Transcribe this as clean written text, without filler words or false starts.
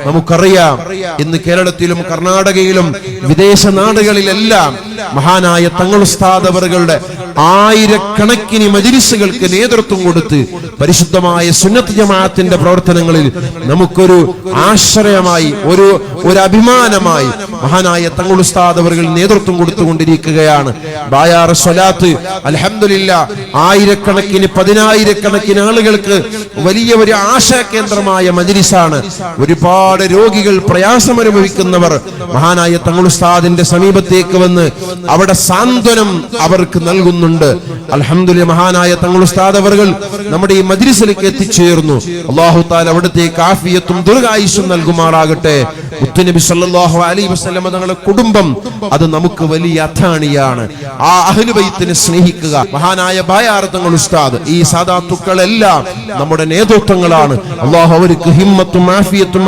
നമുക്കറിയാം ഇന്ന് കേരളത്തിലും കർണാടകയിലും വിദേശ നാടുകളിലെല്ലാം മഹാനായ തങ്ങൾ ഉസ്താദ് അവറുകളുടെ ആയിരക്കണക്കിന് മജ്‌ലിസുകൾക്ക് നേതൃത്വം കൊടുത്ത് പരിശുദ്ധമായ സുന്നത്ത് ജമാഅത്തിന്റെ പ്രവർത്തനങ്ങളിൽ നമുക്കൊരു ആശ്രയമായി ഒരു അഭിമാനമായി മഹാനായ തങ്ങൾ ഉസ്താദ് അവറുകൾ നേതൃത്വം കൊടുത്തുകൊണ്ടിരിക്കുകയാണ്. ബായാർ സ്വലാത്ത് അൽഹംദുലില്ലാഹ് ആയിരക്കണക്കിന് പതിനായിരക്കണക്കിന് ആളുകൾക്ക് വലിയ ഒരു ആശാകേന്ദ്രമായ മജ്‌ലിസാണ്. ഒരുപാട് രോഗികൾ പ്രയാസം അനുഭവിക്കുന്നവർ മഹാനായ തങ്ങൾ ഉസ്താദിന്റെ സമീപത്തേക്ക് വന്ന് അവിടെ സാന്ത്വനം അവർക്ക് നൽകുന്നുണ്ട്. അൽഹംദുലില്ലാഹ് മഹാനായ തങ്ങൾ ഉസ്താദ് അവറുകൾ നമ്മുടെ ഈ മജ്‌ലിസിലേക്ക് എത്തിച്ചേർന്നു. അല്ലാഹു തആല അവിടുത്തേക്ക് ആഫിയത്തും ദീർഘായുസ്സും നൽകുമാറാകട്ടെ. മുത്തുനബി സല്ലല്ലാഹു അലൈഹി വസല്ലം തങ്ങളുടെ കുടുംബം അത് നമുക്ക് വലിയ അത്താണിയാണ്. ആ അഹ്ലു ബൈത്തിനെ സ്നേഹിക്കുക. മഹാനായ ബായാർ തങ്ങൾ ഉസ്താദ് ഈ സാദാത്തുക്കളെല്ലാം നമ്മുടെ നേതൃത്വങ്ങളാണ്. അല്ലാഹു അവർക്ക് ഹിമ്മത്തും ആഫിയത്തും